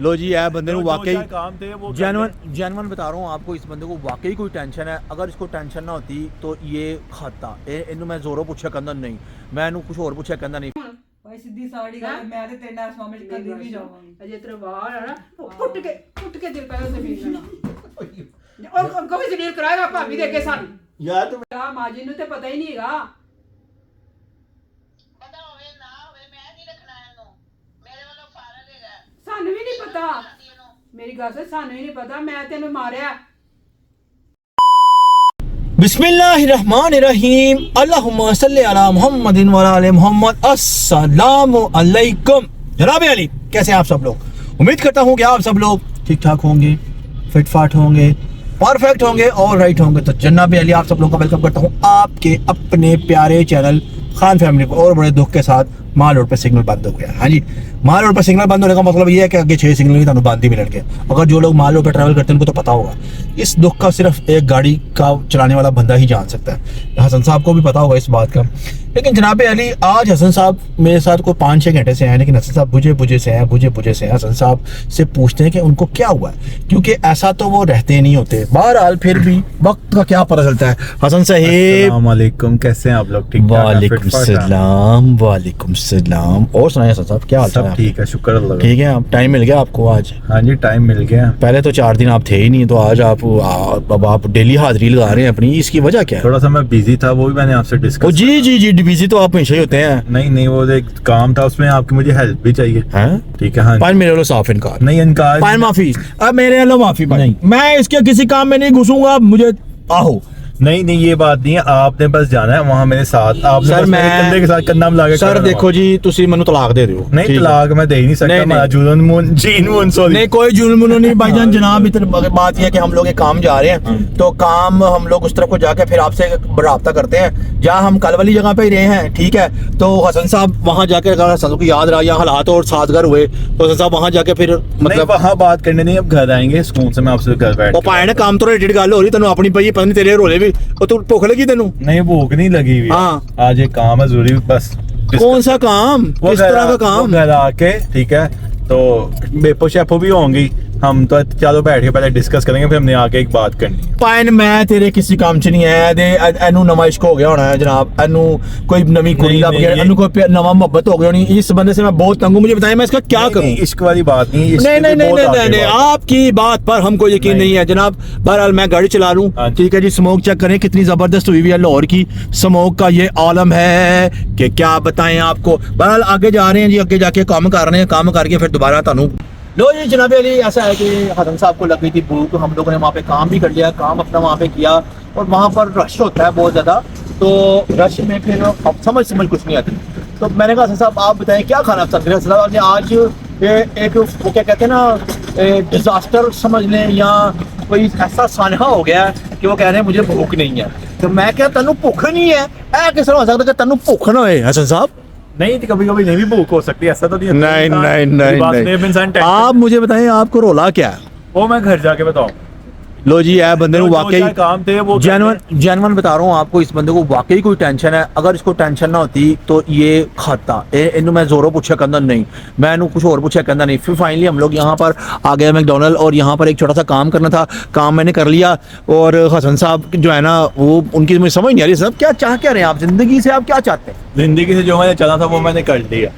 लो जी है बंदे को वाकई काम थे वो जेन्युइन बता रहा हूँ आपको, इस बंदे को वाकई कोई टेंशन है। अगर इसको टेंशन ना होती तो ये खाता इनू मैं जोरों पूछा कहंदा नहीं, मैं इनू कुछ और पूछा कहंदा नहीं। भाई सीधी साड़ी गल मैं ते तेरे नाल स्वामी कदी भी जावांगी अजे तेरे वाल है ना फुट के दिल करे जमीन ना और कभी जमीन कराएगा भाभी दे के सन यार तुम माजी नु ते पता ही नहीं हैगा पता होवे ना होवे मैं नहीं रखना ਇਹਨੂੰ ਮੇਰੇ ਵੱਲੋਂ ਫਾਰਗ ਹੈਗਾ ਸਾਨੂੰ ਵੀ ਨਹੀਂ ਪਤਾ ਮੇਰੀ ਗੱਲ ਸੁਣ ਸਾਨੂੰ ਹੀ ਨਹੀਂ ਪਤਾ ਮੈਂ ਤੈਨੂੰ ਮਾਰਿਆ बिस्मिल्लाहिर्रहमानिर्रहीम अल्लाहुम्मा सल्ली अला मुहम्मदिन व अला आलि मुहम्मद। अस्सलामु अलैकुम जनाब अली, कैसे हैं आप सब लोग? उम्मीद करता हूँ कि आप सब लोग ठीक ठाक होंगे, फिट फाट होंगे, परफेक्ट होंगे और राइट होंगे। तो जनाब अली आप सब लोगों का वेलकम करता हूँ आपके अपने प्यारे चैनल खान फैमिली को। और बड़े दुख के साथ माल रोड पर सिग्नल बंद हो गया। हाँ जी, माल रोड पर सिग्नल बंद होने का मतलब ये है कि आगे 6 सिग्नल ही बंद ही मिलेंगे। अगर जो लोग माल रोड पर ट्रैवल करते हैं उनको तो पता होगा। इस दुख का सिर्फ एक गाड़ी का चलाने वाला बंदा ही जान सकता है। हसन साहब को भी पता होगा इस बात का। लेकिन जनाब अली आज हसन साहब मेरे साथ को 5-6 घंटे से हैं, लेकिन हसन साहब बुझे से हैं। हसन साहब से पूछते हैं कि उनको क्या हुआ है, क्योंकि ऐसा तो वो रहते नहीं होते। बहरहाल फिर भी वक्त का क्या पता चलता है। हसन साहब अस्सलाम वालेकुम, कैसे हैं आप लोग? ठीक वालेकुम सलाम। वालेकुम सलाम। और सुनाइए हसन साहब, क्या हाल चाल है? ठीक है, शुक्र अल्लाह। ठीक है, आप टाइम मिल गया आपको आज? हाँ जी, टाइम मिल गया। पहले तो 4 दिन आप थे ही नहीं, तो आज अब आप डेली हाजिरी लगा रहे हैं अपनी, इसकी वजह क्या है? थोड़ा सा मैं बिजी था, वो भी मैंने आपसे डिस्कस। जी बिजी तो आप हमेशा ही होते हैं। नहीं वो एक काम था, उसमें आपकी मुझे हेल्प भी चाहिए। हैं? ठीक है। हाँ पाइन मेरे वालों साफ इनकार नहीं, इनकार पाइन माफी। अब मेरे वालों माफी नहीं। मैं इसके किसी काम में नहीं घुसूंगा। मुझे आहो नहीं ये बात नहीं है, आपने बस जाना है वहाँ मेरे साथ। आपने सर बस मेरे कंधे के साथ कंधा मिला के सर देखो जी, तुसी मनु तलाक दे रहे हो। नहीं तलाक मैं दे ही नहीं सकता। नहीं। नहीं कोई जुल्म नहीं भाईजान। जनाब इधर बात यह है कि हम लोग एक काम जा रहे हैं, तो काम हम लोग उस तरफ को जाके फिर आपसे राब्ता करते हैं। जहाँ हम कल वाली जगह पे ही रहे हैं, ठीक है, तो हसन साहब वहाँ जाके अगर हसन को याद रहा या हालात और साजगार हुए तो हसन साहब वहाँ जाके फिर मतलब वहाँ बात करने नहीं, अब घर आएंगे सुकून से, मैं आपसे घर बैठ पाए काम तो रिलेटेड गल हो रही तेन अपनी पई पता नहीं तेरे रोले भी तू भुख लगी तेनू? नहीं भूख नहीं लगी हुई। हाँ। आज एक काम है जरूरी, बस। कौन सा काम? किस तरह का काम? घर आके ठीक है, तो बेपो शेपो भी होंगी, हम तो चलो बैठ के पहले डिस्कस करेंगे, फिर हमने आके एक बात करनी है। पाइन मैं तेरे किसी काम च नहीं है दे एनू नवा इश्क हो गया होना है जनाब। एनू कोई नवी कुड़ी लग गई, एनू कोई नवा मोहब्बत हो गई होनी। इस बंदे से मैं बहुत तंग हूं, मुझे बताइए मैं इसका क्या करूं? इश्क वाली बात नहीं। नहीं आपकी बात पर हमको यकीन नहीं है जनाब। बहरहाल मैं गाड़ी चला लूं, ठीक है जी। स्मोक चेक करें कितनी जबरदस्त हुई है लाहौर की। स्मोक का ये आलम है कि क्या बताएं आपको। बहरहाल आगे जा रहे हैं जी, आगे जाके काम कर रहे हैं, काम करके फिर दोबारा तानू लो जी। जनाब अली ऐसा है कि हसन साहब को लग गई थी भूख, तो हम लोगों ने वहाँ पे काम भी कर लिया, काम अपना वहाँ पे किया। और वहाँ पर रश होता है बहुत ज़्यादा, तो रश में फिर अब समझ कुछ नहीं आती। तो मैंने कहा हसन साहब आप बताएं क्या खाना पसंद है? हसन साहब ने आज एक वो क्या कहते हैं ना, डिजास्टर समझ लें या कोई ऐसा सानहा हो गया कि वो कह रहे हैं मुझे भूख नहीं है। तो मैं क्या तेनू भूख नहीं है? ऐ किस तरह हो सकता है तेनू भूख ना होए हसन साहब? नहीं, कभी कभी नहीं भी भूख हो सकती, ऐसा तो नहीं। नहीं। आप मुझे बताएं आपको रोला क्या है? वो मैं घर जाके बताऊं। लो जी है बंदे को वाकई काम थे वो जेन्युइन बता रहा हूँ आपको, इस बंदे को वाकई कोई टेंशन है। अगर इसको टेंशन ना होती तो ये खाता इनू मैं जोरों पूछा कहंदा नहीं, मैं इनू कुछ और पूछा कहंदा नहीं। फिर फाइनली हम लोग यहाँ पर आ गए मैकडॉनल्ड, और यहाँ पर एक छोटा सा काम करना था, काम मैंने कर लिया। और हसन साहब जो है ना, वो उनकी मुझे समझ नहीं आ रही साहब क्या चाह क्या रहे हैं आप जिंदगी से? आप क्या चाहते हैं जिंदगी से? जो मैंने चला था वो मैंने कर लिया।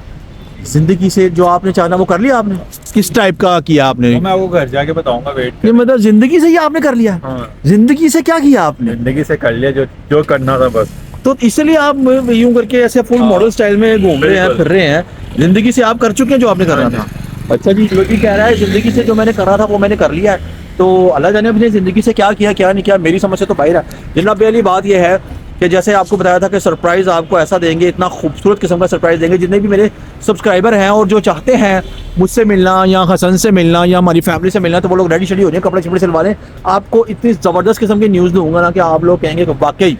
जिंदगी से जो आपने चाहना वो कर लिया आपने? किस टाइप का किया आपने? मैं वो घर जाके बताऊंगा, वेट। ये मतलब जिंदगी से ही आपने कर लिया? हाँ। जिंदगी से क्या किया आपने? जिंदगी से कर लिया जो करना था बस। तो इसलिए आप यूं करके ऐसे फुल मॉडल स्टाइल में घूम रहे हैं, फिर रहे हैं। जिंदगी से आप कर चुके हैं जो आपने करना था। अच्छा जी, जो भी कह रहा है जिंदगी से जो मैंने करना था वो मैंने कर लिया है। तो अल्लाह जाने अपनी जिंदगी से क्या किया क्या नहीं किया, मेरी समझ से तो बाहर है। जनाब पहली बात यह है कि जैसे आपको बताया था कि सरप्राइज़ आपको ऐसा देंगे, इतना खूबसूरत किस्म का सरप्राइज़ देंगे। जितने भी मेरे सब्सक्राइबर हैं और जो चाहते हैं मुझसे मिलना या हसन से मिलना या हमारी फैमिली से मिलना, तो वो लोग रेडी शेडी हो जाए, कपड़े छपड़े सिलवा लें। आपको इतनी ज़बरदस्त किस्म की न्यूज़ दूंगा ना कि आप लोग कहेंगे कि वाकई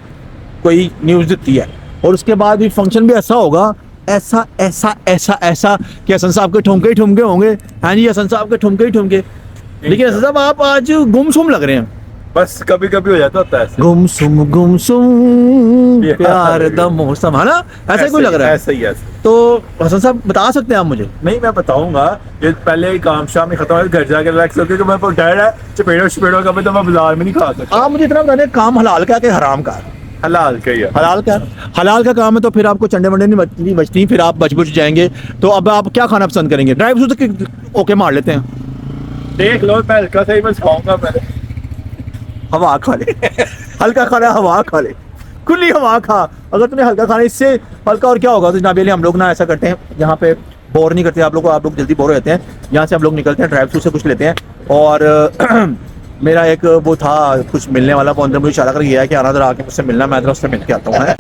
कोई न्यूज़ देती है। और उसके बाद भी फंक्शन भी ऐसा होगा, ऐसा ऐसा ऐसा ऐसा कि हसन साहब के ठुमके ही ठुमके होंगे। हाँ जी, हसन साहब के ठुमके ही ठुमके। लेकिन हसन साहब आप आज गुमसुम लग रहे हैं। बस कभी कभी हो जाता होता है ऐसे। गुमसुम प्यार दा मौसम, है ना? ऐसा कोई लग रहा है। ऐसा ही तो हसन साहब बता सकते हैं आप मुझे? नहीं, मैं बताऊंगा। ये पहले ही काम शाम में खत्म हो, घर जाके रिलैक्स होकर मैं डर है चपेड़ो कभी तो मैं बाजार में नहीं खा सकता। आप मुझे इतना बता दें, काम हलाल का कि हराम का? हलाल का ही है। हलाल का काम है, तो फिर आपको चंडे मंडे नहीं बचती, फिर आप बच जाएंगे। तो अब आप क्या खाना पसंद करेंगे? ड्राई फ्रूट ओके मार लेते हैं, देख लो, मैं हल्का सही बस खाऊंगा पहले। हवा खा ले हल्का खाना, हवा खा ले, खुली हवा खा। अगर तूने हल्का खाना, इससे हल्का और क्या होगा? तो जनाब हम लोग ना ऐसा करते हैं, यहाँ पे बोर नहीं करते आप लोग को, आप लोग जल्दी बोर हो जाते हैं। यहाँ से हम लोग निकलते हैं, ड्राई फ्रूट से कुछ लेते हैं। और मेरा एक वो था कुछ मिलने वाला, वो अंदर मुझे इशारा कर गया है कि आना जरा आके मुझसे मिलना, मैं उससे मिल के आता हूँ।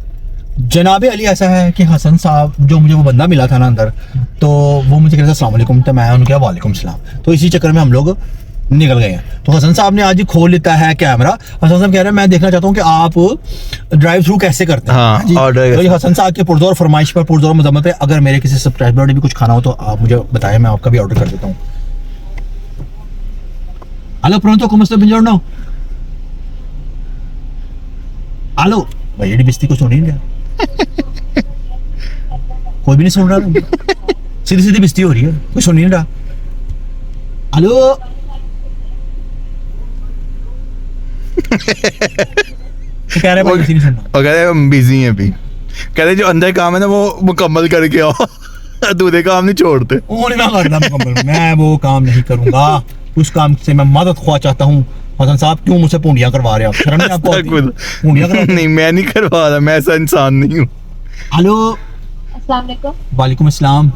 जनाब अली, ऐसा है कि हसन साहब जो मुझे वो बंदा मिला था ना अंदर, तो वो मुझे कह रहा था अस्सलाम वालेकुम, तो मैं उन्हें कहा वालेकुम सलाम। तो इसी चक्कर में हम लोग निकल गए हैं। तो हसन साहब ने आज ही खोल लेता है कैमरा। हसन साहब कह रहे हैं मैं देखना चाहता हूँ कि आप ड्राइव थ्रू कैसे करते हैं। हाँ, जी। order तो ये हसन साहब के पुरजोर फरमाइश पर पुरजोर मजम्मत है। अगर मेरे किसी सब्सक्राइबर ने भी कुछ खाना हो तो आप मुझे बताएं, मैं आपका भी ऑर्डर कर देता हूँ। Hello प्रोंतो, ¿cómo está, buongiorno? Hello भाई, ये बिस्ती को सुन ही नहीं रहा कोई भी नहीं सुन रहा सीधी सीधी बिस्ती हो रही है, कोई सुन ही नहीं रहा। हेलो तो कह रहे भाई किसी नहीं सुनना। और कह रहे हम बिजी हैं अभी, कह रहे जो अंदर काम है ना वो मुकम्मल करके आओ दूसरे काम नहीं छोड़ते। वो नहीं मैं करना मुकम्मल, मैं वो काम नहीं करूंगा। उस काम से मैं मदद ख्वाह चाहता हूँ। हसन साहब क्यों मुझसे पूंडियां करवा रहे हो? शर्म नहीं आपको आती? पूंडियां करवा नहीं, मैं नहीं करवा रहा, मैं ऐसा इंसान नहीं हूँ। हेलो अस्सलाम वालेकुम। वालेकुम अस्सलाम।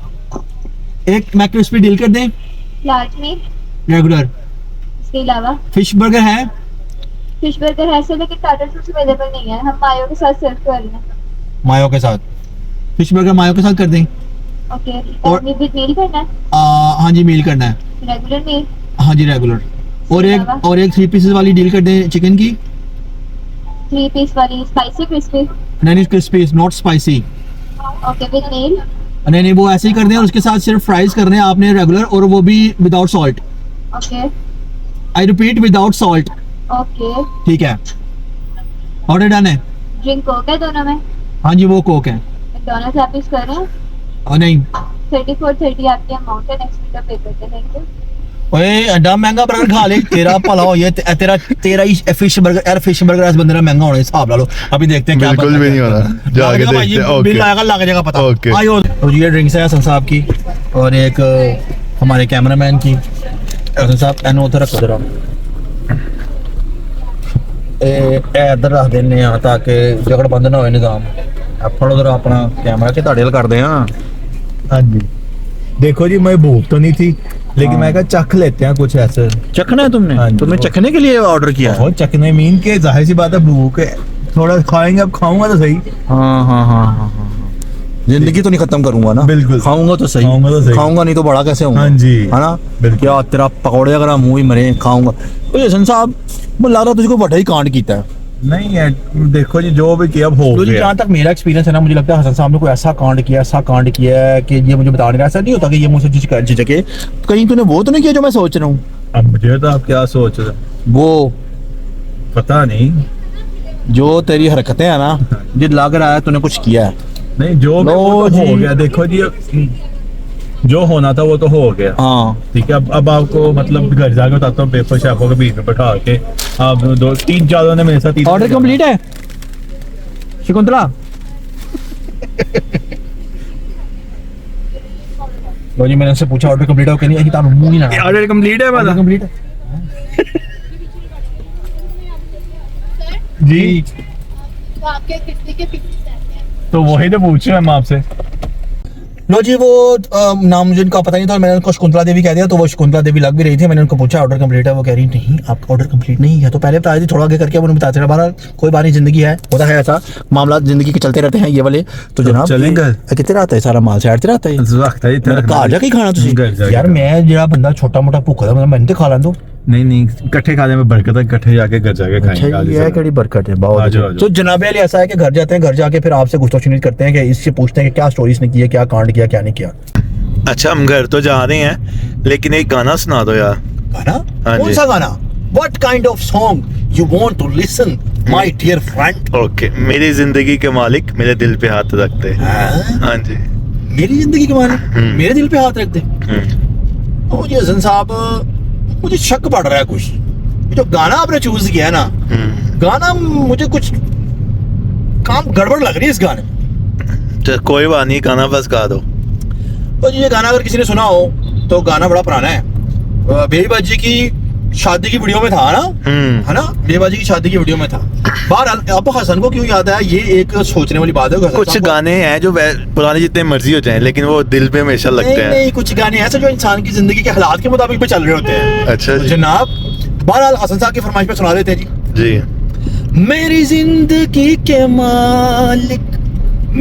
एक मैक क्रिस्पी डील कर दें, लार्ज में, रेगुलर। इसके अलावा फिश बर्गर है? फिश बर्गर है सर, लेकिन टाटा सूप अवेलेबल नहीं है, हम मायो के साथ सर्व कर रहे हैं। मायो के साथ? फिश बर्गर मायो के साथ कर दें। ओके, और- और विद मील करना है? हाँ जी, मील करना है। रेगुलर मील? हाँ जी रेगुलर। और एक 3 पीसेस वाली डील कर दें चिकन की। 3 पीस वाली स्पाइसी क्रिस्पी? नहीं crispy, not spicy. Okay, with meal? नहीं वो ऐसे ही कर दें, और उसके साथ सिर्फ फ्राइज करने हैं आपने रेगुलर, और वो भी without salt. Okay I repeat, without salt. Okay. ठीक है, ऑर्डर डन है। ड्रिंक कोक है दोनों में? हाँ जी वो कोक है। मैकडॉनल्ड्स आप यूज कर रहे हैं? और नहीं 3430 आपकी अमाउंट है, नेक्स्ट वीक पे करते हैं। Thank you. ओए अड्डा महंगा बर्गर खा ले, तेरा भला हो ये तेरा ही फिश बर्गर। यार फिश बर्गर इस बंदे ने महंगा होना, हिसाब ला लो। अभी देखते हैं क्या बिल्कुल भी नहीं होना, जाके देखते हैं। ओके, बिल आएगा, लग जाएगा पता। ओके। आयो तो ये ड्रिंक्स है हसन साहब की, और एक हमारे कैमरामैन की। हसन साहब एनो उधर रखो जरा, इधर रख देने हैं ताकि जगड़ बंद ना हो निजाम। अब फड़ो जरा अपना कैमरा के ताड़ेल कर दे। हाँ जी देखो जी, मैं भूख तो नहीं थी, लेकिन मैं कहा चख लेते हैं कुछ ऐसे। चखना है तुमने? हाँ जी। तुमने चखने के लिए ऑर्डर किया है? बहुत चखने मीन के, जाहिर सी बात है भूख है, थोड़ा खाएंगे, अब खाऊंगा तो सही। हाँ। जिंदगी तो नहीं खत्म करूंगा ना। बिल्कुल। खाऊंगा तो सही, खाऊंगा नहीं तो बड़ा कैसे होऊंगा? हाँ जी, है ना? बिल्कुल। क्या तेरा पकौड़े अगर मुंह ही मरे खाऊंगा। तो हसन साहब मुझे लग रहा तुझको बड़ा ही कांड कीता है। नहीं है, देखो जी जो भी किया अब हो तो जी गया। जहाँ तक मेरा एक्सपीरियंस है ना, मुझे लगता है हसन साहब ने कोई ऐसा कांड किया है कि ये मुझे बता नहीं रहा। ऐसा नहीं होता कि ये मुझसे झिझके, कहीं तूने वो तो नहीं किया जो मैं सोच रहा हूँ? अब मुझे तो आप क्या सोच रहे, वो पता नहीं। जो तेरी हरकतें है ना, जो लग रहा है तूने कुछ किया है। नहीं, जो भी लो वो तो हो जी। गया। देखो जी, जो होना था वो तो हो गया। हाँ ठीक है, अब आपको मतलब घर जाके बताता हूँ, पेपर शेफों के बीच में बैठा के आप 2-3-4 ने मेरे साथ। ऑर्डर कंप्लीट है शकुंतला? लो जी, मैंने उनसे पूछा ऑर्डर कंप्लीट हो कि नहीं, कि तानु मुंह नहीं लगा। ऑर्डर कंप्लीट है ऑर्डर कंप्लीट है जी। तो आपके कितने के पीसेस हैं? तो वही तो पूछ रहे हैं हम आपसे। लो जी, वो नाम मुझे इनका पता नहीं था, मैंने उनको शकुंतला देवी कह दिया, तो वो शकुंतला देवी लग भी रही थी। मैंने उनको पूछा ऑर्डर कंप्लीट है, वो कह रही नहीं आपका ऑर्डर कंप्लीट नहीं है। तो पहले बता दी, थोड़ा आगे करके उन्होंने बताते रहा। कोई बात नहीं, जिंदगी है, होता है ऐसा, मामला जिंदगी के चलते रहते हैं ये वाले। तो जनाब चलेंगे। कितने आता है सारा माल साइड से आता है? घर जाके ही खाना तुझे? घर जाके। यार मैं जरा बंदा छोटा मोटा भूखा था, मैंने तो खा ला दो। नहीं, इकट्ठे खाने में बरकत है, इकट्ठे जाके घर जाके खाएंगे। अच्छा, ये केड़ी बरकत है। आ बहुत जाओ, आ जाओ। तो जनाब अली ऐसा है कि घर जाते हैं, घर जाके फिर आपसे गुफ्तगू करते हैं कि इससे पूछते हैं कि क्या स्टोरी इसने की है, क्या कांड किया, क्या नहीं किया। अच्छा, हम घर तो जा रहे हैं, लेकिन एक गाना सुना दो यार। गाना? हाँ कौन जी। सा गाना? What kind of song You want to listen, my dear friend? Okay, मेरी जिंदगी के मालिक मेरे दिल पे हाथ रखते हैं। हाँ? हाँ जी। मेरी जिंदगी के मालिक मेरे दिल पे हाथ रख दे। मुझे हसन साहब, मुझे शक पड़ रहा है कुछ। ये जो गाना आपने चूज किया है ना, गाना मुझे कुछ काम गड़बड़ लग रही है इस गाने में। तो कोई बात नहीं, गाना बस गा दो। और ये गाना अगर किसी ने सुना हो तो गाना बड़ा पुराना है। बेबी की शादी की वीडियो में था ना, है ना? बेबी की शादी की वीडियो में था। बहरहाल अब हसन को क्यों याद आया, ये एक सोचने वाली बात है। कुछ गाने हैं जो पुराने जितने मर्जी हो जाएं, लेकिन वो दिल पे हमेशा लगते हैं। नहीं, कुछ गाने ऐसे जो इंसान की जिंदगी के हालात के मुताबिक पे चल रहे होते हैं। अच्छा जी। जनाब, बहरहाल हसन साहब की फरमाइश पे सुना देते हैं जी। जी। मेरी जिंदगी के मालिक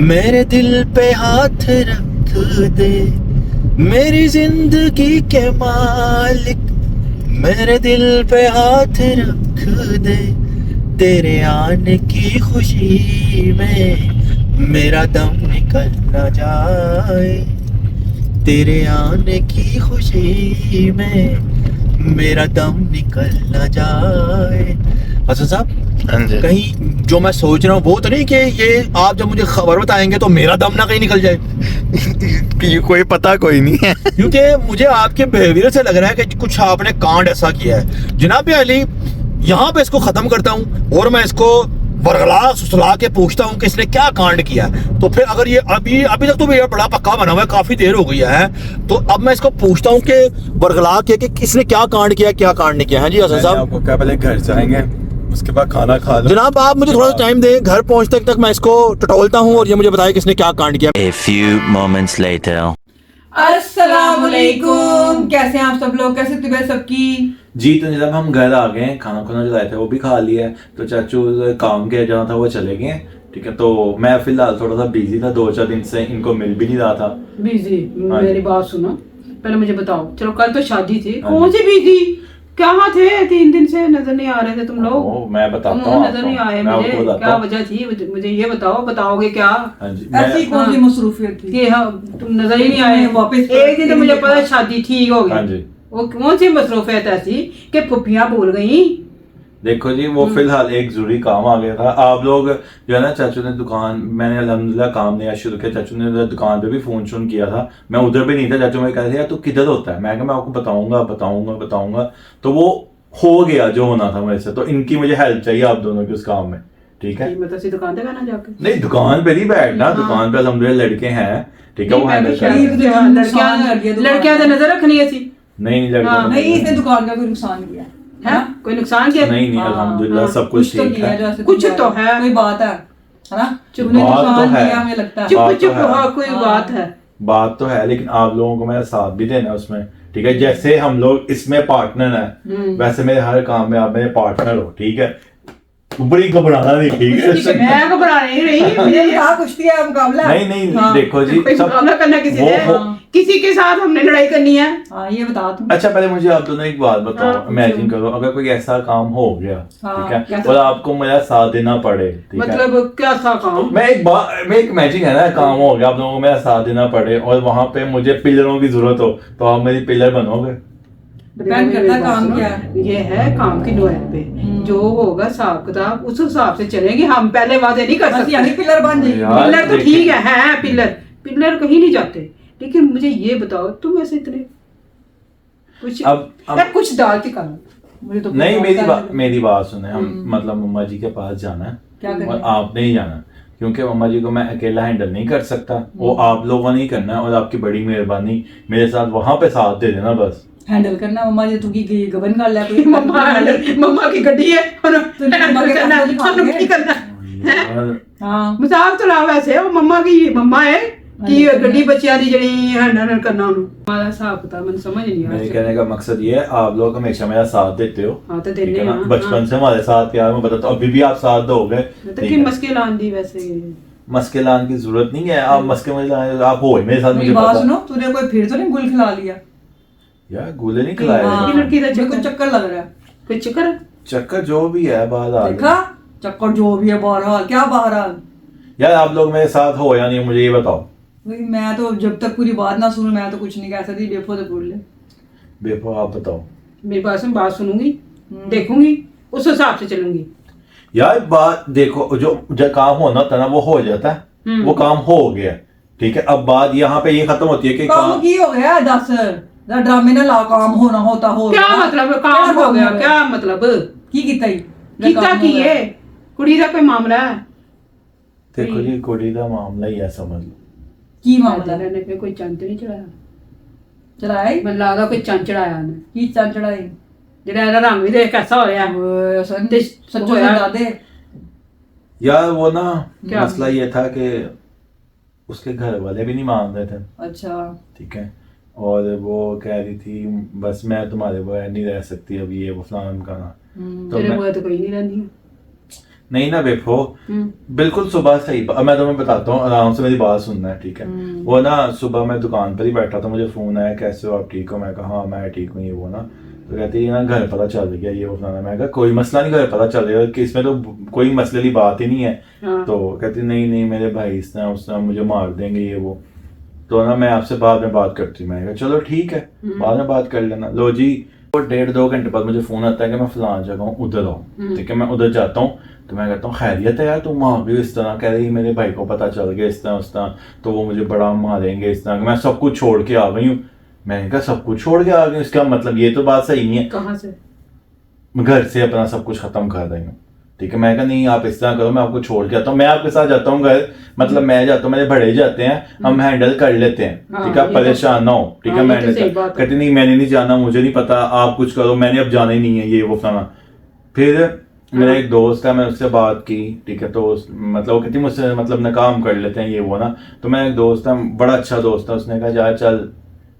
मेरे दिल पे हाथ रख दे, मेरी जिंदगी के मालिक मेरे दिल पे हाथ रख दे, तेरे आने की खुशी में मेरा दम निकल न जाए, तेरे आने की खुशी में मेरा दम निकल न जाए। हसन साहब, हाँ जी। कहीं जो मैं सोच रहा हूँ वो तो नहीं कि ये आप जब मुझे खबर बताएंगे तो मेरा दम ना कहीं निकल जाए? कोई पता कोई नहीं है। क्योंकि मुझे आपके बिहेवियर से लग रहा है कि कुछ आपने कांड ऐसा किया है। जनाब अली, यहाँ पे इसको खत्म करता हूँ और मैं इसको बरगला सुसला के पूछता हूँ कि इसने क्या कांड किया। तो फिर अगर ये अभी तक तो ये बड़ा पक्का बना हुआ है, काफी देर हो गई है, तो अब मैं इसको पूछता हूँ कि बरगला के कि किसने क्या कांड किया, क्या कांड नहीं किया है। जी हसन साहब, आपको क्या, पहले घर जाएंगे, उसके बाद खाना खा लो। जनाब आप मुझे थोड़ा सा टाइम दें, घर पहुंचने तक मैं इसको टटोलता हूं और ये मुझे बताए किसने क्या कांड किया। A few moments later. अस्सलाम वालेकुम, कैसे हैं आप सब लोग, कैसे तबीयत सबकी? जी, तो जब हम घर आ गए, खाना खुना जो लाए थे वो भी खा लिया है, तो चाचू काम के जाना था वो चले गए। ठीक है, तो मैं फिलहाल थोड़ा सा बिजी था, 2-4 दिन से इनको मिल भी नहीं रहा था। बिजी? हाँ मेरी जी। बात सुनो, पहले मुझे बताओ। चलो कल तो शादी थी, हाँ कौन जी। सी बिजी? कहाँ थे? 3 दिन से नजर नहीं आ रहे थे तुम लोग। मैं बताता हूँ, नजर नहीं आए मैं मुझे, आपको बताता क्या हूँ। वजह थी? मुझे ये बताओ, बताओगे क्या? हाँ जी, ऐसी कौन सी मसरूफियत थी? कि हाँ तुम नजर ही नहीं आए वापस एक दिन तो मुझे पता शादी ठीक हो हाँ गई। जी। वो कौन सी मसरूफियत ऐसी कि पुप्पियां बोल गई? देखो जी, वो फिलहाल एक जरूरी काम आ गया था। आप लोग जो है ना, चाचू ने दुकान, मैंने अल्हम्दुलिल्लाह काम नया शुरू किया, चाचू ने दुकान पे भी फोन शोन किया था, मैं उधर भी नहीं था। चाचू मैं कह रहे थे यार तू किधर होता है, मैं कहा मैं आपको बताऊंगा। तो वो हो गया जो होना था मेरे से। तो इनकी मुझे हेल्प चाहिए आप दोनों की उस काम में, ठीक है? मतलब सी दुकान पे कहना जाके नहीं, दुकान पे नहीं बैठना, हाँ। दुकान पे अल्हम्दुलिल्लाह लड़के हैं, ठीक है, वो नहीं, हैंडल मैं करेंगे। भी लड़कियां तो नजर रखनी है सी। नहीं लड़के हाँ, नहीं, इसने दुकान का कोई नुकसान किया है? कोई नुकसान किया? नहीं हाँ, अल्हम्दुलिल्लाह हाँ, सब कुछ तो ठीक किया है। जो ऐसे कुछ तुम तो कह रहे हो। है। कोई बात है ना? तुमने बात तो नुकसान है। किया हमें लगता है। चुप बात तो चुप है। रहो, कोई हाँ। बात है। बात तो है, लेकिन आप लोगों को मेरा साथ भी देना है उसमें, ठीक है? जैसे हम लोग इसमें पार्टनर हैं, वैसे मेरे हर काम में आप मेरे पार्टनर हो, ठीक है? बड़ी घबराना नहीं, ठीक है? मैं घबरा नहीं रही, मुझे मुझे कहा कुश्ती है मुकाबला। नहीं हाँ। देखो जी, कोई मुकाबला करना किसी वो- से, वो- किसी के साथ हमने लड़ाई करनी है। हाँ, ये बता तुम। अच्छा पहले मुझे आप दोनों एक बात बताओ, हाँ, इमेजिन करो अगर कोई ऐसा काम हो गया, हाँ, ठीक है, कैसा? और आपको मेरा साथ देना पड़े, ठीक है? मतलब क्या था काम? मैं एक मैचिंग है ना, काम हो गया, आप लोगों को मेरा साथ देना पड़े और वहां पे मुझे पिलरों की जरूरत हो, तो आप मेरी पिलर बनोगे? डिपेंड करता है काम क्या है। ये है काम की नोयत पे, जो होगा हिसाब किताब उस हिसाब से चलेंगे। हम पहले वादे नहीं कर बस सकते। यानी पिलर बन जाएगी। यार, पिलर तो देखिए- ठीक है पिलर कहीं नहीं जाते, लेकिन मुझे ये बताओ तुम ऐसे इतने कुछ अब- यार, कुछ दाल के काम मुझे तो नहीं, बहुत मेरी बात सुने, हम मतलब मम्मा जी के पास जाना है, क्या करें? और आपने ही जाना, क्योंकि मम्मा जी को मैं अकेला हैंडल नहीं कर सकता, वो आप लोगों ने ही करना है, और आपकी बड़ी मेहरबानी मेरे साथ वहां पे साथ दे देना बस। हैंडल करना मम्मा जी, तू की गबन कर ले कोई। मम्मा की गड्डी है और तो मम्मा के करना, पास तो हम की करना यार, हाँ, मजाक तो ला वैसे वो मम्मा की मम्मा है कि गड्डी बच्चियां दी जड़ी हैंडल करना उन्होंने हमारा हिसाब किताब मैंने समझ नहीं मेरे आया। कहने का मकसद ये है, आप लोग हमेशा मेरा साथ देते हो, हाँ तो ठीक देने है ना? हाँ, बचपन से हमारे साथ प्यार में बताता हूँ, अभी भी आप साथ दोगे, तो ठीक कि है? मस्के लांदी वैसे मस्के लाने की जरूरत नहीं है, आप मस्के में आप हो मेरे साथ, मेरी मुझे बात पता। सुनो, तूने कोई फिर तो नहीं गुल खिला लिया? यार गोले नहीं खिलाए हाँ, मैंने। लड़की का मेरे को चक्कर लग रहा है। कोई चक्कर चक्कर जो भी है बाहर आ देखा, चक्कर जो भी है, बहरहाल क्या बहरहाल। यार आप लोग मेरे साथ हो या नहीं, मुझे ये बताओ। भाई मैं तो जब तक पूरी बात ना सुनूं मैं तो कुछ नहीं कह सकती। बेफो तो बोल ले। बेफो आप बताओ। मेरी बात सुन, बात सुनूंगी देखूंगी उस हिसाब से चलूंगी। यार बात देखो, जो काम होना था ना वो हो जाता है, वो काम हो गया, ठीक है। अब बात यहाँ पे ये खत्म होती है कि काम की हो गया, दस ड्रामे ना ला, काम होना होता हो क्या मतलब काम हो गया, क्या मतलब की ਕੀਤਾ ਹੀ ਕੀਤਾ ਕੀ है? कुड़ी का कोई मामला है? देखो जी कुड़ी का मामला ही है, समझ लो। ਕੀ ਮਾਮਲਾ मैंने ने कोई चंद नहीं चढ़ाया, ਚੜਾਇਆ ਹੀ मैं लगदा कोई चंद चढ़ाया ने। ਕੀ ਚੰਨ ਚੜਾਈ जेड़ा ਇਹਦਾ रंग भी देख कैसा हो रहा है। ਓਏ ਸੰਦੇ ਸੱਚੋ ਹੋਇਆ। ਦਾਦੇ यार वो ना क्या? मसला ये था कि उसके घर वाले भी नहीं मान रहे थे, अच्छा ठीक है। और वो कह रही थी बस मैं तुम्हारे बगैर नहीं रह सकती, अब ये वो फलान का ना। तो तेरे मैं, मुझे तो कोई नहीं रहती। नहीं ना देखो, बिल्कुल सुबह सही, अब मैं तुम्हें बताता हूँ, आराम से मेरी बात सुनना है, ठीक है। वो ना सुबह मैं दुकान पर ही बैठा था, मुझे फोन आया कैसे हो आप, ठीक हो? मैं कहा हाँ मैं ठीक हूँ, ये वो ना। तो कहती है ना घर पता चल गया, ये वो फलाना। मैं कहा कोई मसला नहीं, घर पता चल गया कि इसमें तो कोई मसले की बात ही नहीं है। हाँ। तो कहती नहीं मेरे भाई इस तरह उस तरह मुझे मार देंगे, ये वो। तो ना मैं आपसे बाद में बात करती हूँ। मैं कहा चलो ठीक है, बाद में बात कर लेना। लो जी, वो 1.5-2 घंटे बाद मुझे फोन आता है कि मैं फलान जगह हूँ, उधर आओ, ठीक है। मैं उधर जाता हूँ, तो मैं कहता हूँ खैरियत है यार, तुम वहाँ भी इस तरह कह रही, मेरे भाई को पता चल गया इस तरह उस तरह, तो वो मुझे बड़ा मारेंगे इस तरह। मैं सब कुछ छोड़ के आ गई हूँ। मैंने कहा सब कुछ छोड़ के आ गई, इसका मतलब ये तो बात सही नहीं है। कहाँ से? घर से अपना सब कुछ खत्म कर रही हूँ, ठीक है। मैं कहा नहीं आप इस तरह करो, मैं आपको छोड़ के आता हूँ, मैं आपके साथ जाता हूँ घर, मतलब मैं जाता हूँ, मेरे बड़े जाते हैं, हम हैंडल कर लेते हैं, हाँ, ठीक है। आप ये तो- परेशान ना हो, ठीक है। हाँ, मैं ये तो हैंडल सही कर, बात है। कहती नहीं मैंने नहीं जाना, मुझे नहीं पता, आप कुछ करो, मैंने अब जाना ही नहीं है, ये वो फलाना। फिर मेरा एक दोस्त है, मैं उससे बात की, ठीक है। तो मतलब वो कहती मुझसे मतलब नाकाम कर लेते हैं, ये वो ना। तो मेरा एक दोस्त है, बड़ा अच्छा दोस्त है, उसने कहा जा चल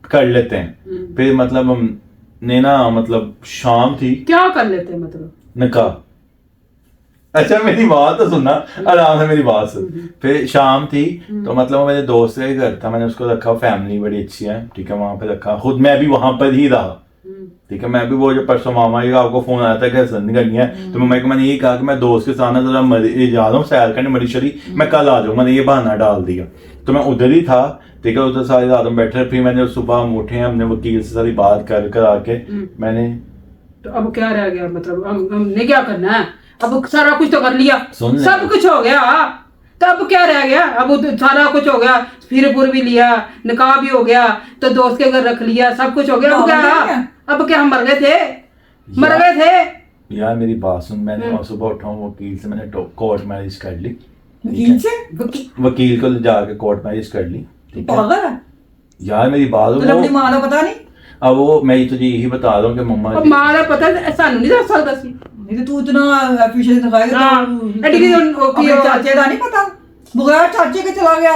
कर लेते हैं। फिर मतलब हमने ना, मतलब शाम थी, क्या कर लेते हैं मतलब? निकाह। अच्छा मेरी बात तो सुनना, आराम से मेरी बात सुन। फिर शाम थी, तो मतलब वो मेरे दोस्त का ही घर था, मैंने उसको रखा, फैमिली बड़ी अच्छी है, ठीक है। वहां पे रखा, खुद मैं भी वहां पर ही रहा, ठीक है। मैं भी वो जो परसों मामा जी का आपको फोन आया था घर संद करनी है, तो मम्मा को मैंने ये कहा कि मैं दोस्त के साथ जरा जा रहा हूँ सैर करने मरीशरी, मैं कल आ जाऊँ, मैंने ये बहाना डाल दिया। तो मैं उधर ही था, ठीक है। उधर सारी रात में बैठे, फिर मैंने सुबह हम उठे, हमने वकील से सारी बात कर आके मैंने। तो अब क्या रह गया, मतलब हमने क्या करना है? अब सारा कुछ तो कर लिया, सुन ले। सब कुछ हो गया, तो अब क्या रह गया? अब सारा कुछ हो गया, फिर भी लिया, निकाह भी हो गया, तो दोस्त के घर रख लिया, सब कुछ हो गया। अब क्या, अब क्या हम मर गए थे? मर गए थे यार मेरी बात सुन, मैंने और सुबह उठा हूँ, वकील से मैंने कोर्ट मैरिज कर ली, वकील से वकील को जाके कोर्ट मैरिज कर ली, ठीक है। पागल है यार मेरी बात तो अपनी मां का पता नहीं? अब वो मैं तुझे यही बता रहा हूँ कि मम्मा अब मां का पता सानू नहीं दस सकता सी। नहीं तो तू इतना ऑफिशियल दिखाएगा हाँ, एडी की तो- अपने चाचे का नहीं पता, बगैर चाचे के चला गया।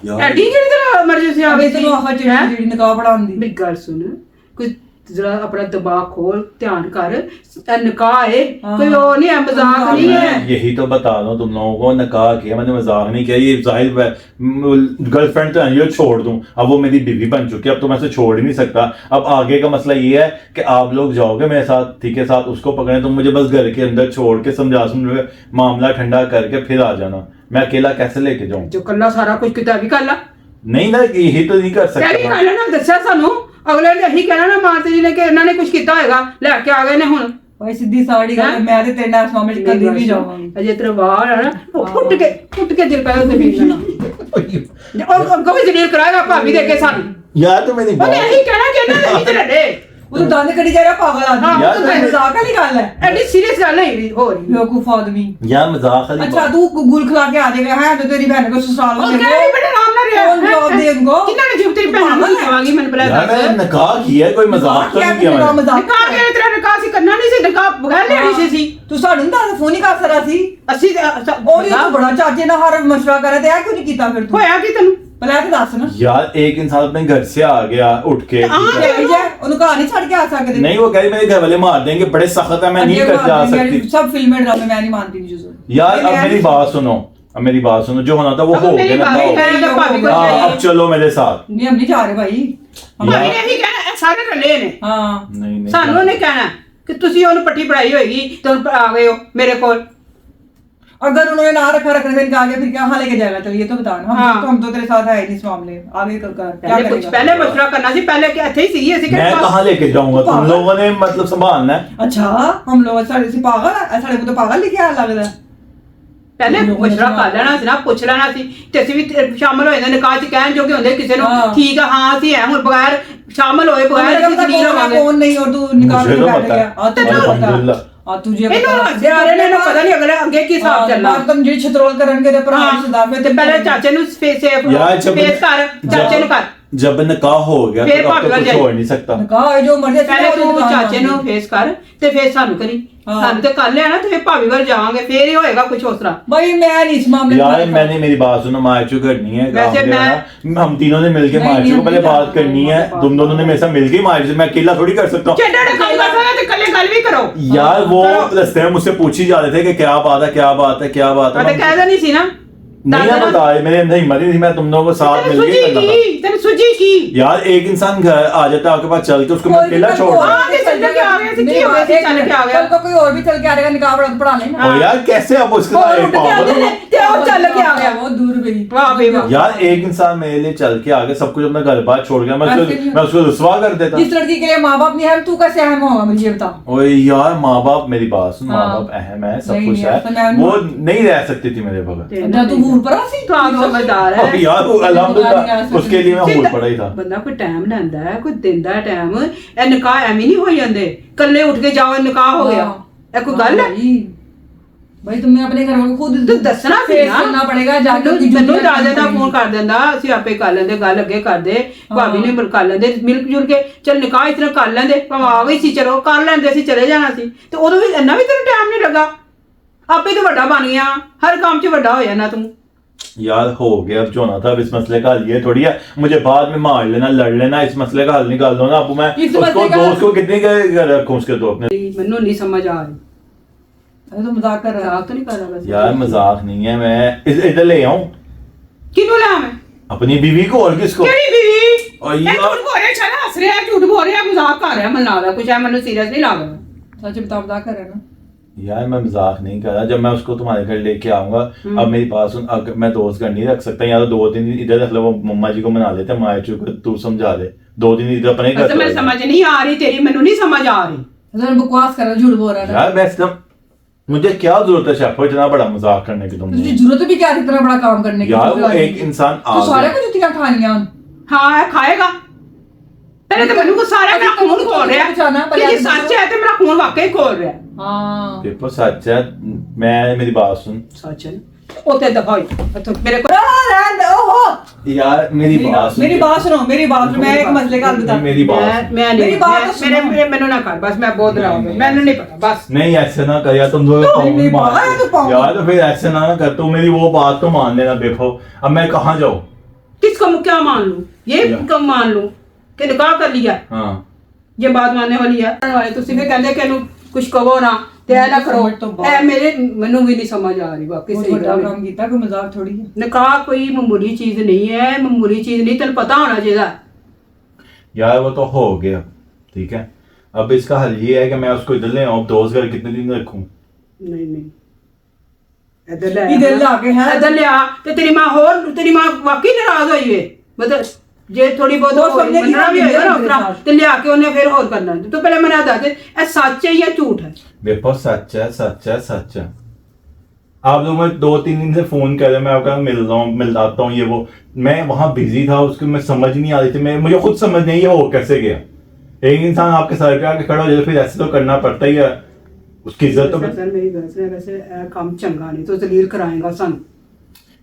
यार एडी जेडी तो इमरजेंसी आ गई अबे तेनू आखा ਜਿਹੜੀ ਨਿਕਾਹ ਪੜਾਉਣ ਦੀ मेरी गल सुन, कोई जरा अपना दिमाग खोल, ध्यान कर, निकाह है, कोई वो नहीं है, मजाक नहीं है। यही तो बता रहा हूँ तुम लोगों को, निकाह किया मैंने, मजाक नहीं किया। ये जाहिर गर्लफ्रेंड तो ये छोड़ दूं, अब वो मेरी बीवी बन चुकी है, अब तो मैं उसे छोड़ ही नहीं सकता। अब आगे का मसला ये है कि आप लोग जाओगे मेरे साथ, ठीक है, साथ उसको पकड़े, तुम मुझे बस घर के अंदर छोड़ के समझा मामला ठंडा करके फिर आ जाना। मैं अकेला कैसे लेके जाऊं? जो कल्ला सारा कुछ किता भी कर ला, नहीं ना, यही तो नहीं कर क्या भी सकता। कर लेना, दस्या सानू अगले ने यही कहना ना मां तेरी ने कि इन्हों ने कुछ किया होगा, लेके आ गए ने हुन। भाई सीधी साड़ी गल है, मैं ते तेरे नाल मामले च कदी भी जावांगी। अजे तेरे वाल है ना, वो फुट के दिल कर जमीन ना, और कभी जलील कराएगा भाभी देके सानू। यार तो मेरी ਉਹਨੇ ਇਹੀ ਕਹਿਣਾ ਕਿ ਇਹਨਾਂ ਦੇ ਵਿੱਚ ਲੱਡੇ। ਉਹ ਤਾਂ ਦੰਦ ਕੱਢੀ ਜਾ ਰਿਹਾ ਪਾਗਲ ਆਦਮੀ। यार ਤੂੰ ਮਜ਼ਾਕ ਵਾਲੀ ਗੱਲ ਹੈ? ਐਡੀ ਸੀਰੀਅਸ ਗੱਲ ਨਹੀਂ ਹੋ ਰਹੀ। बेवकूफ आदमी। यार मजाक वाली अच्छा तू गुल खिला के आ जाएगा है तो तेरी बहन को ससुराल में ਉਹ भेज ਕਹਿ ਰਹੀ ਬੜੇ ਆਰਾਮ ਨਾਲ ਰਿਹਾ। कौन जवाब दे इनको? ਕਿੰਨਾ ਨੇ ਜੁਬ ਤੇਰੀ ਭੈਣ ਨੂੰ ਕਹਾਂਗੀ ਮੈਨੂੰ ਬੁਲਾ यार ਦੱਸ। मैंने निकाह किया है, कोई मजाक तो नहीं किया मैंने। मजाक ਨਿਕਾਹ ਕੇ ਤੇਰਾ ਨਿਕਾਹ ਸੀ ਕਰਨਾ ਨਹੀਂ ਸੀ, ਨਿਕਾਹ ਬਗੈਰ ਲੈਣੀ ਸੀ। ਤੂੰ ਸਾਨੂੰ ਨਹੀਂ ਦੱਸ ਫੋਨ ਹੀ ਕਰ ਸਕਦਾ ਸੀ। ਅਸੀਂ ਉਹ ਨਹੀਂ ਤੂੰ ਬੜਾ ਚਾਚੇ ਨਾਲ ਹਰ ਮਸ਼ਵਰਾ ਕਰਿਆ ਤੇ ਆ ਕਿਉਂ ਨਹੀਂ ਕੀਤਾ ਫਿਰ ਤੂੰ? ਹੋਇਆ ਕੀ ਤੈਨੂੰ? ਪਹਿਲਾਂ ਤੇ ਦੱਸ ਨਾ। यार एक इंसान अपने घर से आ गया उठ के, ठीक है। ਲੈ ਜਾ ਉਹਨੂੰ ਘਰ नहीं ਛੱਡ के आ सकते। नहीं वो कह रही मेरे घर वाले मार देंगे, बड़े सख्त है, मैं नहीं कर जा सकती। सब फिल्में ड्रामे मैं नहीं मानती जुजू। यार अब मेरी बात सुनो, अब मेरी बात सुनो, जो होना था वो हो गया ना। हाँ अब चलो मेरे साथ। नहीं हम नहीं जा रहे भाई। ਭਾਈ ਨੇ ਹੀ ਕਹਿਣਾ ਸਾਰੇ ਰੱਲੇ ਨੇ। हाँ नहीं नहीं ਸਾਨੂੰ ਉਹਨੇ ਕਹਿਣਾ ਕਿ ਤੁਸੀਂ ਉਹਨੂੰ ਪੱਟੀ ਪੜਾਈ ਹੋਏਗੀ ਤੇ ਹੁਣ ਆ ਗਏ ਹੋ ਮੇਰੇ ਕੋਲ। अगर उन्होंने ना रखा रखने से इनकार किया फिर कहाँ लेके जाएगा? चल ये तो बता ना, हम तो तेरे साथ है ही नहीं इस मामले में। आगे क्या करेगा? पहले मशवरा करना सी, पहले क्या थे ही ऐसे मैं कहाँ लेके जाऊंगा? तुम लोगों ने मतलब संभालना है। अच्छा हम लोग साढ़े से पागल है, साढ़े को तो पागल लेके आया लगता है। पहले मशवरा कर लेना सी ना, पुछ लेना सी ते ਅਸੀਂ ਵੀ ਸ਼ਾਮਲ ਹੋ ਜਾਂਦੇ ਨਿਕਾਹ 'ਚ ਕਹਿਣ ਜੋਗੇ ਹੁੰਦੇ ਕਿਸੇ ਨੂੰ ਠੀਕ ਆ ਹਾਂ ਅਸੀਂ ਹੈ ਹੁਣ ਬਗੈਰ ਸ਼ਾਮਲ ਹੋਏ ਬਗੈਰ ਅਸੀਂ ਜ਼ਲੀਲ ਹੋਵਾਂਗੇ। कौन नहीं और तू निकाल के बैठ गया। अल्हम्दुलिल्लाह। तुझे ਇਹਨੂੰ ਹੱਸਿਆ ਰਹੇ ਨੇ, ਪਤਾ ਨਹੀਂ ਅਗਲੇ ਅੱਗੇ ਕੀ ਹਿਸਾਬ ਚੱਲਣਾ। तुम जी छतरोल करनगे ते पर ਤੇ ਪਹਿਲੇ ਚਾਚੇ ਨੂੰ ਫੇਸ ਕਰ, ਚਾਚੇ ਨੂੰ ਕਰ, जब निकाह हो गया फिर तो अब तो भाभी कुछ हो ही नहीं सकता। कहा जो मर्जी ਪਹਿਲੇ ਤੂੰ ਚਾਚੇ ਨੂੰ ਫੇਸ ਕਰ ਤੇ ਫੇਰ ਸਾਨੂੰ ਕਰੀ, ਸਾਨੂੰ ਤੇ ਕਰ ਲਿਆ ਨਾ ਤੇ ਫੇਰ ਭਾਬੀ ਵੱਲ ਜਾਵਾਂਗੇ ਫੇਰ ਹੀ होएगा कुछ उस तरह। भाई मैं नहीं इस मामले में यार मैंने मेरी बात सुनो, मायचू करनी है वैसे हम तीनों ने मिलके मायचू को पहले बात करनी है। तुम दोनों ने मेरे साथ मिलके मायचू, मैं अकेला थोड़ी कर सकता हूँ। चेडा काम कर सकते तो कल गल भी करो यार वो रास्ते में मुझसे पूछी जा रहे थे कि क्या बात है, क्या बात है, क्या बात है। मैं कह नहीं सी ना, नहीं ना बताया, मेरे अंदर हिम्मत नहीं थी, मैं तुम लोगों को साथ मिलके करना था। तेरे सुजी की यार एक इंसान घर आ जाता है आपके पास चल के, उसको मैं अकेला छोड़ दूं? कल को कोई और भी चल के आ जाएगा, निकाह पढ़ा लेना। और यार कैसे अब उसके साथ एक पागल हो? चल के आ गया वो दूर गई। वाह भाई वाह। यार एक इंसान मेरे लिए चल के आगे सब कुछ अपना घर बार छोड़ गया, मैं उसको रुसवा कर देता। जिस लड़की के लिए माँ बाप नहीं है, तू कैसे अहम होगा मुझे ये बता। ओए यार माँ बाप, मेरी बात सुन, माँ बाप अहम है, सब कुछ है, वो नहीं रह सकती थी मेरे बगैर। तू भूल पड़ा सी, तो आप समझदार है। अब यार वो अल्हम्दुलिल्लाह उसके लिए मैं भूल पड़ा ही था। ਬੰਦਾ ਕੋਈ ਟਾਈਮ ਲੈਂਦਾ ਹੈ, ਕੋਈ ਦਿੰਦਾ ਟਾਈਮ। ਇਹ ਨਿਕਾਹ ਐਵੇਂ ਨਹੀਂ ਹੋ ਜਾਂਦੇ ਕੱਲੇ ਉੱਠ ਕੇ ਜਾਓ ਨਿਕਾਹ ਹੋ ਗਿਆ, ਇਹ ਕੋਈ ਗੱਲ ਹੈ? भाई तुमने अपने घर वालों को खुद ਤੂੰ ਦੱਸਣਾ ਸੀ फेस ਨਾ, करना पड़ेगा जाके। ਮੈਨੂੰ ਰਾਜਾ ਦਾ ਫੋਨ ਕਰ ਦਿੰਦਾ, ਅਸੀਂ ਆਪੇ ਕਰ ਲੈਂਦੇ ਗੱਲ, ਅੱਗੇ ਕਰਦੇ ਭਾਬੀ ਨੇ ਬਲ ਕਰ ਲੈਂਦੇ ਮਿਲ ਜੁਲ ਕੇ, ਚਲ ਨਿਕਾਹ ਇਸ ਤਰ੍ਹਾਂ ਕਰ ਲੈਂਦੇ, ਭਾਵੇਂ ਆ ਗਈ ਸੀ ਚਲੋ ਕਰ ਲੈਂਦੇ, ਅਸੀਂ ਚਲੇ ਜਾਣਾ ਸੀ। ਤੇ ਉਦੋਂ ਵੀ ਇੰਨਾ ਵੀ ਤੈਨੂੰ ਟਾਈਮ ਨਹੀਂ ਲੱਗਾ, ਆਪੇ तो ਵੱਡਾ ਬਣ ਗਿਆ, ਹਰ ਕੰਮ 'ਚ ਵੱਡਾ ਹੋ ਜਾਣਾ तू। यार हो गया, अब जो होना था, अब इस मसले का हल ये थोड़ी है मुझे बाद में मार लेना, लड़ लेना, इस मसले का हल निकाल दो ना। अब मैं उसको दोस्त को कितनी रखूं उसके तो अपने? ਮੈਨੂੰ नहीं समझ आ रही। अरे तो मजाक कर रहा मजाक तो नहीं कर रहा वैसे। यार मजाक नहीं है, मैं इधर ले आऊं किन्नू ला मैं अपनी बीवी को और किसको? तेरी बीवी। और ये यार झूठ बोल रहा है, चला हंस रहा है, झूठ बोल रहा है, मजाक कर रहा है, मन लग रहा है कुछ है, मैंने सीरियस नहीं लग रहा। सच बता, मजाक कर रहा है ना। यार मैं मजाक नहीं कर रहा, जब मैं उसको तुम्हारे घर लेके आऊंगा, अब मेरी बात सुन, अगर मैं दोस्त घर नहीं रख सकता, या तो 2 दिन इधर रख लो, वो मम्मा जी को मना लेते, मायचू को तू समझा दे, 2 दिन इधर अपने घर। मैं समझ नहीं आ रही तेरी, मैंने नहीं समझ आ रही। अरे बकवास कर रहा, झूठ बोल रहा है। यार मैं मुझे क्या जरूरत है शेफो इतना बड़ा मजाक करने की? तुझे जरूरत भी क्या थी इतना बड़ा काम करने की? यार वो एक इंसान तू सारे को जुतियां खानियां। हाँ खाएगा, पहले तो मैंने गुस्सा आ रहा है, मेरा खून खोल रहा है, ये सच है तो मेरा खून वाकई खोल रहा है। हाँ देखो सच है, मैं मेरी बात सुन, सच है ओते दफाई तो मेरे को यार मेरी बात सुन, मेरी बात सुनो, मेरी बात सुनो, मैं एक मसले का हल बता। मेरी बात मैं मेरी बात तो सुनो। मेरे मैंने ना कर बस, मैं बहुत रहा हूँ, मैंने नहीं पता बस। नहीं ऐसे ना कर यार, तुम लोग यार तो फिर ऐसे ना कर, तू मेरी वो बात तो मान लेना। देखो अब मैं कहाँ जाऊँ, किसको क्या मान लूँ, ये कब मान लूँ कि निकाह कर लिया? हाँ ये बात मानने वाली है वाले तो सिर्फ कहते कि कुछ कहो ना ते ना करो, ए मेरे मैनू भी नहीं समझ आ रही वाकई सही बड़ा काम कीता, कोई मजाक थोड़ी है। निकाह कोई मामूली चीज नहीं है, मामूली चीज नहीं, तेन पता होना चाहिए। यार वो तो हो गया, ठीक है, अब इसका हल ये है कि मैं उसको इधर ले आऊँ, दोस्त घर कितने दिन रखूँ? नहीं नहीं इधर ला के है, इधर ले आ ते तेरी मां वाकई नाराज हुई है, मतलब जे थोड़ी बहुत बनना भी होगा ना उतना ते ले आके उन्हें फिर और करना। तो पहले मैंने बता दे ए सच है या झूठ है? देखो सच है, सच है, सच है। आप लोग मैं 2-3 दिन से फोन कर रहे, मैं आपका मिल जाता हूँ, ये वो मैं वहाँ बिजी था, उसको मैं समझ नहीं आ रही थी, मुझे खुद समझ नहीं है वो कैसे गया। एक इंसान आपके सर पे आके खड़ा हो जाए, फिर ऐसे तो करना पड़ता ही है, उसकी इज्जत तो मेरी वैसे काम चंगा नहीं तो जलील कराएगा सन।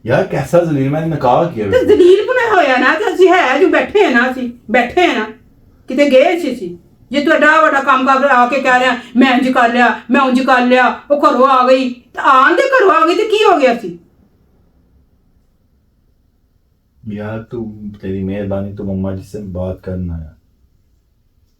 यार कैसा जलील, मैंने निकाह किया ਤੇ ਜ਼ਲੀਲ ਬਣਾ ਹੋਇਆ ਨਾ ਤੇ ਅਸੀਂ ਹੈ ਜੋ ਬੈਠੇ ਹੈ ਨਾ, ਅਸੀਂ ਬੈਠੇ ਹੈ ਨਾ, ਕਿਤੇ ਗਏ ਸੀ ਜੇ ਤੁਹਾਡਾ ਵੱਡਾ ਕੰਮ ਕਰ ਆ ਕੇ ਕਹਿ ਰਿਹਾ ਮੈਂ ਇੰਜ ਕਰ ਲਿਆ, ਮੈਂ ਉਂਝ ਕਰ ਲਿਆ, ਉਹ ਘਰੋਂ ਆ ਗਈ ਤੇ ਆਣ ਦੇ ਘਰੋਂ ਆ ਗਈ ਤੇ ਕੀ ਹੋ ਗਿਆ ਸੀ? यार तू तेरी मेहरबानी, तू मम्मा जी से बात करना यार।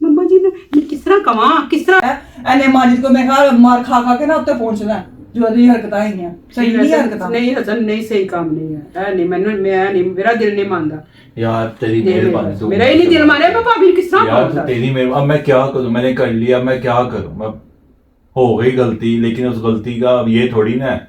ਮੰਮਾ ਜੀ ਨੇ ਕਿਸ ਤਰ੍ਹਾਂ ਕਵਾਂ, किस तरह एने माजिद को मैं मार खा खा के ना उत्ते पहुंचना है, जो अभी हरकतां ही हैं सही नहीं हरकतां। नहीं हसन नहीं, सही काम नहीं है, नहीं मैं नहीं, मेरा दिल नहीं मानता यार तेरी मेहरबानी, तू मेरा ही नहीं दिल माने, मैं भाभी किस तरह यार तू तेरी मेहरबानी, अब मैं क्या करूं, मैंने कर लिया, मैं क्या करूं, मैं हो गई गलती, लेकिन उस गलती का अब ये थोड़ी ना है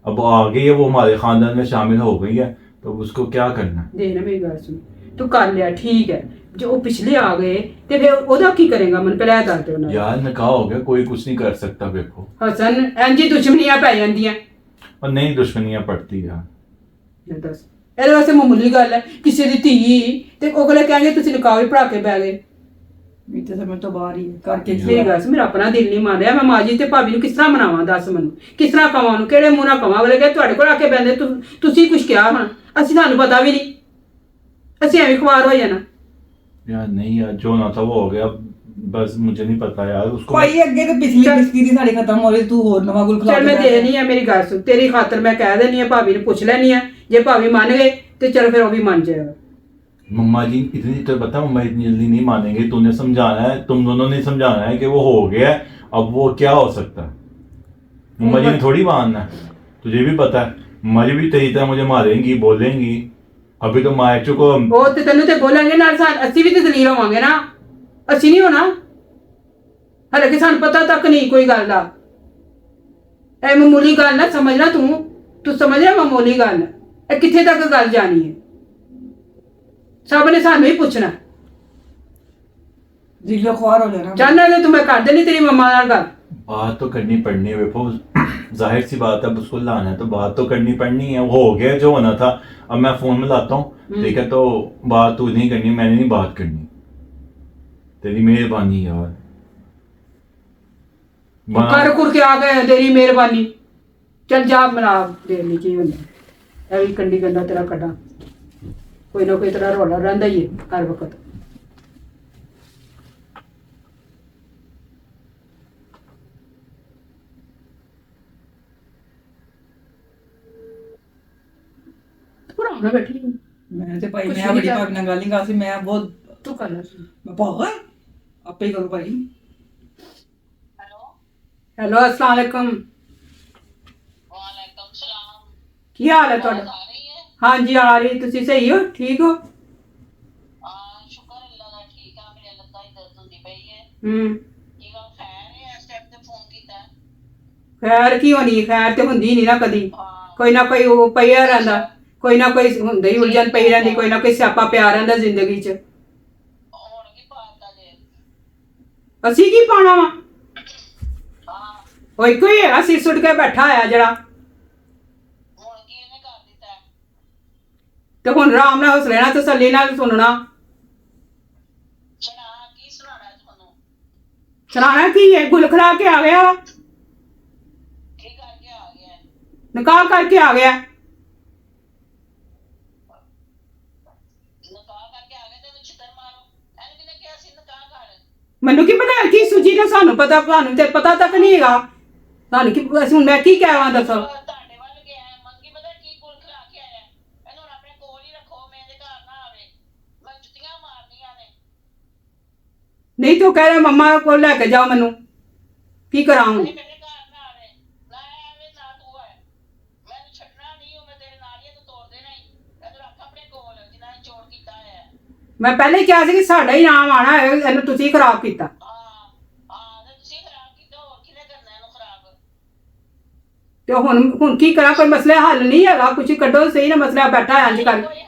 अब वो आ गई है, वो हमारे खानदान में शामिल हो गई है, तो उसको क्या करना है? देना मेरी गल सुन, तू कर लिया ठीक है, जो वो पिछले आ गए ते फिर ओदा की करेगा? मन पहले दस दे उन्हें। यार निकाह हो गया, कोई कुछ नहीं कर सकता। देखो हसन इंजी दुश्मनियां पै जांदियां। और नहीं दुश्मनियां पड़ती यार। ਲੈ ਦੱਸ ਇਹਦੇ ਵਾਸਤੇ ਮਾਮੂਲੀ ਗੱਲ ਹੈ, ਕਿਸੇ ਦੀ ਧੀ ਤੇ ਅਗਲੇ ਕਹਿੰਦੇ ਤੁਸੀਂ ਨਿਕਾਹ ਵੀ ਪੜਾ ਕੇ ਬਹਿ ਗਏ। ਵੀ ਤੇ ਸਮਝ ਤੋਂ ਬਾਹਰ ਹੀ ਹੈ, ਕਰਕੇ ਕੀ ਮੇਰੀ ਗੱਲ ਸੁਣ, ਮੇਰਾ ਆਪਣਾ ਦਿਲ ਨਹੀਂ ਮੰਨ ਰਿਹਾ, ਮੈਂ ਮਾਂ ਜੀ ਤੇ ਭਾਬੀ ਨੂੰ ਕਿਸ ਤਰ੍ਹਾਂ ਮਨਾਵਾਂ? ਦੱਸ ਮੈਨੂੰ ਕਿਸ ਤਰ੍ਹਾਂ ਕਵਾਂ ਉਹਨੂੰ, ਕਿਹੜੇ ਮੂੰਹ ਨਾਲ ਕਵਾਂ? ਅਗਲੇ ਕਹਿੰਦੇ ਤੁਹਾਡੇ ਕੋਲ ਆ ਕੇ ਬਹਿੰਦੇ, ਤੁਸੀਂ ਕੁਝ ਕਿਹਾ ਹੁਣ? ਅਸੀਂ ਤੁਹਾਨੂੰ ਪਤਾ ਵੀ ਨਹੀਂ, ਅਸੀਂ ਐਵੇਂ ਖਵਾਰ ਹੋ ਜਾਣਾ। यार नहीं यार, जो ना था वो हो गया, बस मुझे नहीं पता यार उसको। ਭਾਈ ਅੱਗੇ ਤੇ ਪਿਛਲੀ ਬਿਸਕੀ ਦੀ ਸਾਡੀ ਖਤਮ ਹੋ ਰਹੀ, ਤੂੰ ਹੋਰ ਨਵਾਂ ਗੁਲ ਖਲਾ ਚਲ ਮੈਂ ਦੇ ਨਹੀਂ ਆ, ਮੇਰੀ ਗੱਲ ਸੁਣ, ਤੇਰੀ ਖਾਤਰ ਮੈਂ ਕਹਿ ਦੇਣੀ ਆ, ਭਾਬੀ ਨੂੰ ਪੁੱਛ ਲੈਣੀ ਆ, ਜੇ ਭਾਬੀ ਮੰਨ ਗਏ ਤੇ ਚਲ ਫਿਰ ਉਹ ਵੀ ਮੰਨ ਜਾਏਗਾ। मम्मा जी इतनी तो बता, मम्मा इतनी जल्दी नहीं मानेंगे। तूने समझाना है, तुम दोनों ने समझाना है कि वो हो गया है, अब वो क्या हो सकता है। मम्मा जी ने थोड़ी मानना है, तुझे भी पता है। मम्मा जी भी तेरी तरह मुझे मारेंगी, बोलेंगी। अभी तो माए चुको। ਉਹ ਤੇ ਤੈਨੂੰ ਤੇ ਬੋਲਾਂਗੇ ਨਾਲ, ਅਸੀਂ ਵੀ ਤੇ ਦਲੀਲ ਹੋਵਾਂਗੇ ਨਾ, ਅਸੀਂ ਨਹੀਂ ਹੋਣਾ? ਹਲੇ ਕਿ ਸਾਨੂੰ ਪਤਾ ਤੱਕ ਨਹੀਂ ਕੋਈ ਗੱਲ ਦਾ। ਇਹ ਮਾਮੂਲੀ ਗੱਲ ਨਾ ਸਮਝਣਾ, ਤੂੰ ਸਮਝ ਰਿਹਾ? ਮਾਮੂਲੀ ਗੱਲ ਇਹ ਕਿੱਥੇ ਤੱਕ ਗੱਲ ਜਾਣੀ ਹੈ? ਸਭ ਨੇ ਸਾਨੂੰ ਹੀ ਪੁੱਛਣਾ। ਦਿਲੋਂ ਖੁਆਰ ਹੋ ਜਾਣਾ। ਚਾਹਨਾ ਤੇ ਤੂੰ ਮੈਂ ਕਰ ਦੇਣੀ ਤੇਰੀ ਮੰਮਾ ਨਾਲ ਗੱਲ। बात तो करनी पड़नी है देखो, जाहिर सी बात है, अब उसको लाना है तो बात तो करनी पड़नी है। वो हो गया जो होना था, अब मैं फोन में लाता हूँ, ठीक है? तो बात तू नहीं करनी, मैंने नहीं बात करनी। तेरी मेहरबानी यार। ਕਰ ਕੁਰ ਕੇ ਆ ਗਏ, ਤੇਰੀ ਮਿਹਰਬਾਨੀ। ਚੱਲ ਜਾ ਬਣਾ ਦੇ ਲਈ ਕੀ ਹੁੰਦਾ। ਇਹ ਵੀ ਕੰਡੀ ਗੰਦਾ ਤੇਰਾ ਕੱਢਾਂ, ਕੋਈ ਨਾ ਕੋਈ ਤੇਰਾ ਰੋਲਾ ਰਹਿੰਦਾ ਹੀ ਹੈ ਹਰ ਵਕਤ। ਪੁਰਾਣਾ ਬੈਠੀ ਹੈ। ਮੈਂ ਤੇ ਭਾਈ ਕੁਛ ਮੈਂ ਨਹੀਂ ਬੜੀ ਕਰ- ਭਾਬੀ ਨਾਲ ਗੱਲ ਨਹੀਂ ਕਰ ਸੀ, ਮੈਂ ਬਹੁਤ ਤੂੰ ਕਰ ਲੈ। ਮੈਂ ਬਹੁਤ ਆਪੇ ਹੀ ਕਰੂ ਭਾਈ। हेलो ਹੈਲੋ अस्सलाम वालेकुम, वालेकुम सलाम। ਕੀ ਹਾਲ ਹੈ आवाज ਤੁਹਾਡਾ? आ रही है? ਹਾਂਜੀ ਆ ਰਹੀ, ਤੁਸੀਂ ਸਹੀ ਹੋ? ਠੀਕ ਹੋ? शुक्र अल्लाह का ठीक है, मेरे लत्ता ही दर्द होती पई है। ਹੂੰ। की गल खैर है, इस टाइम ते फोन कीता है? ਖੈਰ ਕੀ ਹੋਣੀ, ਖੈਰ ਤੇ ਹੁੰਦੀ ਨਹੀਂ ਨਾ ਕਦੀ, हाँ ਕੋਈ ਨਾ ਕੋਈ ਉਹ ਪਿਆ ਰਹਿੰਦਾ, ਕੋਈ ਨਾ ਕੋਈ ਹੁੰਦਾ ਹੀ ਉਲਝਣ ਪਈ ਰਹਿੰਦੀ, ਕੋਈ ਨਾ ਕੋਈ ਸਿਆਪਾ ਪਿਆ ਰਹਿੰਦਾ ਜ਼ਿੰਦਗੀ 'ਚ। हुण की पाता जे? ਅਸੀਂ ਕੀ ਪਾਣਾ ਵਾ? हाँ ਕੋਈ ਕੋਈ ਹੈਗਾ ਸਿਰ ਸੁੱਟ ਕੇ ਬੈਠਾ ਆ ਜਿਹੜਾ, हुण की इहने कर दिता है? ਤੇ ਹੁਣ ਆਰਾਮ ਨਾਲ ਹੌਸਲੇ ਨਾਲ ਤਸੱਲੀ ਨਾਲ ਸੁਣਨਾ। सुना की सुनाना है तुहानू? ਸੁਣਾਣਾ ਕੀ ਹੈ? ਗੁਲ ਖਲਾ ਕੇ ਆ ਗਿਆ ਵਾ, की करके आ गया है? ਨਿਕਾਹ ਕਰਕੇ ਆ ਗਿਆ। निकाह करके आ गया ते इहनू छितर मारो। इहनू किहने कहा सी निकाह कर? ਮੈਨੂੰ ਕੀ ਪਤਾ ਕੀ ਸੁਜੀ ਦਾ, ਸਾਨੂੰ ਪਤਾ, ਤੁਹਾਨੂੰ ਤੇ ਪਤਾ ਤੱਕ ਨਹੀਂ ਹੈਗਾ। ਤੁਹਾਨੂੰ ਕੀ ਅਸੀਂ ਹੁਣ ਮੈਂ ਕੀ ਕਹਿਵਾਂ ਦੱਸੋ? ਤੁਹਾਡੇ ਵੱਲ ਗਿਆ ਹੈ, ਮੰਗੀ ਪਤਾ ਕੀ ਕੁਲ ਖਲਾ ਕੇ ਆਇਆ ਹੈ? ਇਹਨੂੰ ਹੁਣ ਆਪਣੇ ਕੋਲ ਹੀ ਰੱਖੋ, ਮੇਰੇ ਘਰ ਨਾ ਆਵੇ, ਮੈਂ ਜੁੱਤੀਆਂ ਮਾਰਨੀਆਂ ਨੇ। ਨਹੀਂ ਤੂੰ ਕਹਿ ਰਿਹਾ ਮੰਮਾ ਕੋਲ ਲੈ ਕੇ ਜਾਓ, ਮੈਨੂੰ ਕੀ ਕਰਾਂ ਹੁਣ? ਨਹੀਂ ਮੇਰੇ ਘਰ ਨਾ ਆਵੇ, ਨਾ ਆਵੇ ਨਾ ਤੂੰ ਆਏ, ਮੈਨੂੰ ਛੱਡਣਾ ਨਹੀਂ, ਉਹ ਮੈਂ ਤੇਰੇ ਨਾਲ ਹੀ ਇਹਨੂੰ ਤੋੜ ਦੇਣਾ ਹੀ। ਇਹਨੂੰ ਰੱਖ ਆਪਣੇ ਕੋਲ, ਜਿਨ੍ਹਾਂ ਨੇ ਚੋਰ ਕੀਤਾ ਹੈ। ਮੈਂ ਪਹਿਲੇ ਹੀ ਕਿਹਾ ਸੀ ਕਿ ਸਾਡਾ ਹੀ ਨਾਮ ਆਣਾ ਹੈ, ਇਹਨੂੰ ਤੁਸੀਂ ਖਰਾਬ ਕੀਤਾ। ਹਾਂ ਤੇ ਤੁਸੀਂ ਖਰਾਬ ਕੀਤਾ, ਹੋਰ ਕਿਹਨੇ ਕਰਨਾ ਇਹਨੂੰ ਖਰਾਬ? ਤੇ ਹੁਣ ਕੀ ਕਰਾਂ? ਕੋਈ ਮਸਲਾ ਹੱਲ ਨਹੀਂ ਹੈਗਾ, ਕੁਝ ਕੱਢੋ ਸਹੀ ਨਾ, ਮਸਲਾ ਬੈਠਾ ਹੈ ਇੰਜ ਕਰ। ਕੋਈ